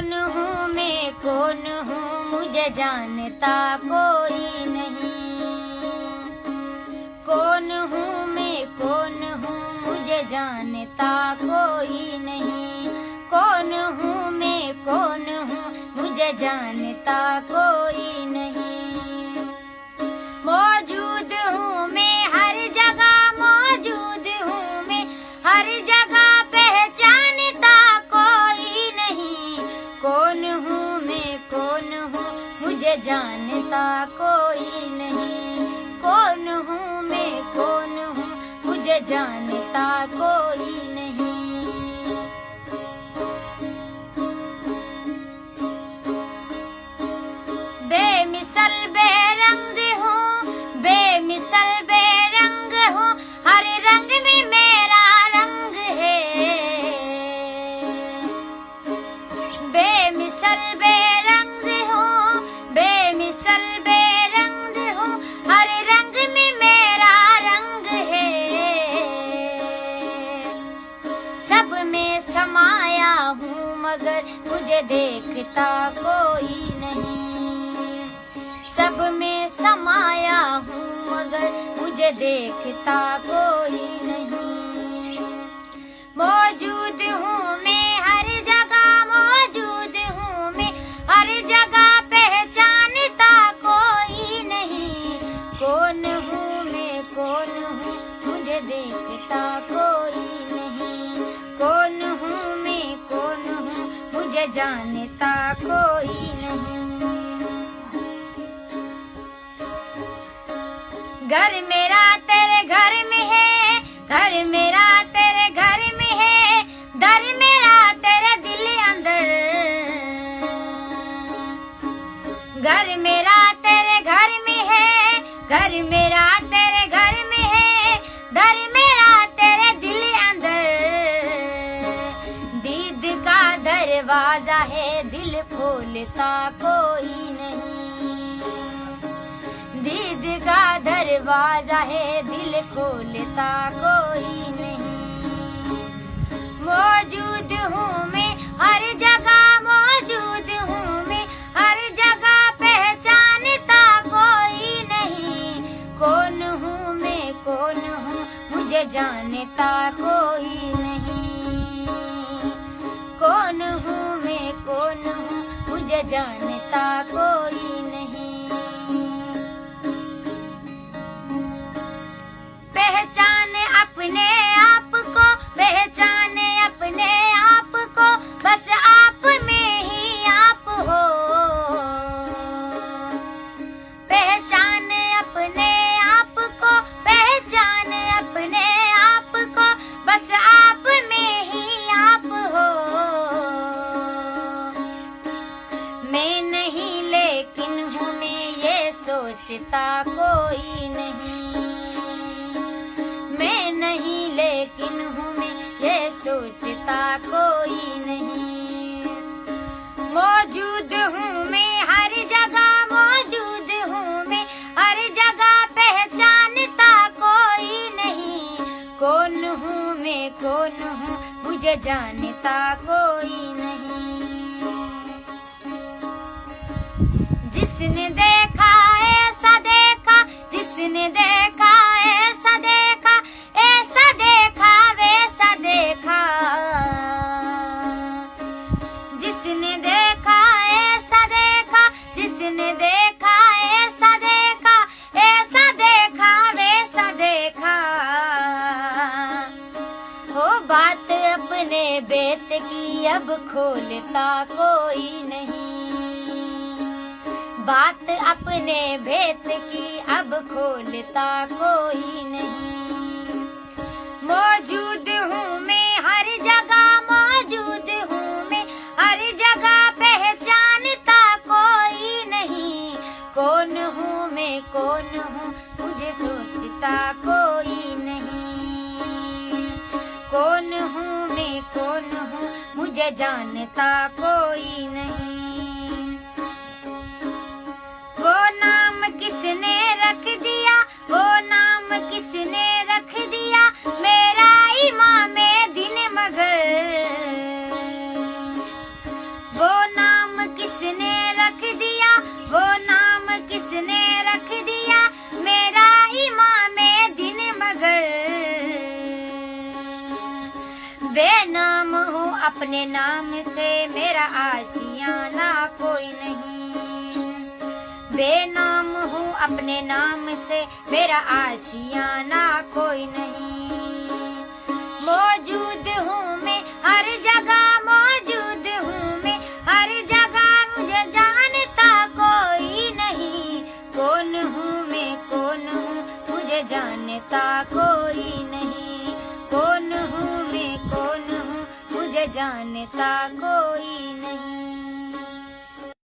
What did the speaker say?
कौन हूँ मैं, कौन हूँ मुझे जानता कोई नहीं। कौन हूँ मैं, कौन हूँ मुझे जानता कोई नहीं। कौन हूँ मैं, कौन हूँ मुझे जानता कोई नहीं। मौजूद हूँ मैं हर जगह, मौजूद हूँ मैं हर जगह, पहचानता कोई नहीं। कौन हूँ मैं, कौन हूँ मुझे जानता कोई नहीं। कौन हूँ मैं, कौन हूँ मुझे जानता कोई नहीं। बेमिसल बेरंग हूँ, बेमिसल बेरंग हूँ, हर रंग में मेरा रंग है। बेमिसल बेरंग हूँ, बेमिसल बेरंग हूँ, हर रंग में मेरा रंग है। सब में समाया हूँ मगर मुझे देखता कोई नहीं। सब में समाया हूँ मगर मुझे देखता कोई नहीं। मौजूद हूँ मैं हर जगह, मौजूद हूँ मैं हर जगह, पहचानता कोई नहीं। कौन हूँ मैं, कौन हूँ मुझे देखता कोई नहीं। कौन हूँ मैं, कौन हूँ मुझे जानता कोई नहीं। घर मेरा तेरे घर में है, घर मेरा तेरे घर में है, दर मेरा तेरे दिल अंदर। घर मेरा तेरे घर में है, घर मेरा तेरे घर में है, दर मेरा तेरे दिल अंदर। दीद का दरवाजा है, दिल खोलता कोई नहीं। दीद का दरवाजा है, दिल खोलता कोई नहीं। मौजूद हूँ मैं हर जगह, मौजूद हूँ मैं हर जगह, पहचानता कोई नहीं। कौन हूँ मैं, कौन हूँ मुझे जानता कोई नहीं। कौन हूँ मैं, कौन हूँ मुझे जानता कोई नहीं। पहचाने अपने आप को, पहचाने अपने आप को, बस आप में ही आप हो। पहचाने अपने आप को, पहचाने अपने आप को, बस आप में ही आप हो। मैं नहीं लेकिन हूँ मैं, ये सोचता कोई नहीं। मैं नहीं लेकिन हूँ मैं, ये सोचता कोई नहीं। मौजूद हूँ मैं हर जगह, मौजूद हूँ मैं हर जगह, पहचानता कोई नहीं। कौन हूँ मैं, कौन हूँ मुझे जानता कोई नहीं। जिसने देखा ऐसा देखा, जिसने देखा ऐसा देखा, ऐसा देखा वैसा देखा। जिसने देखा ऐसा देखा, जिसने देखा ऐसा देखा, ऐसा देखा वैसा देखा। हो बात अपने बेत की अब खोलता कोई नहीं। बात अपने भेत की अब खोलता कोई नहीं। मौजूद हूँ मैं हर जगह, मौजूद हूँ मैं हर जगह, पहचानता कोई नहीं। कौन हूँ मैं, कौन हूँ मुझे सोचता कोई नहीं। कौन हूँ मैं, कौन हूँ मुझे जानता कोई नहीं। वो नाम किसने रख दिया, वो नाम किसने रख दिया, मेरा इमाम दिन मगर। वो नाम बेनाम हूँ अपने नाम से, मेरा आशियाना कोई नहीं। बेनाम हूँ अपने नाम से, मेरा आशियाना कोई नहीं। मौजूद हूँ मैं हर जगह, मौजूद हूँ मैं हर जगह, मुझे जानता कोई नहीं। कौन हूँ मैं, कौन हूँ, मुझे जानता कोई नहीं। कौन हूँ मैं, कौन हूँ, मुझे जानता कोई नहीं।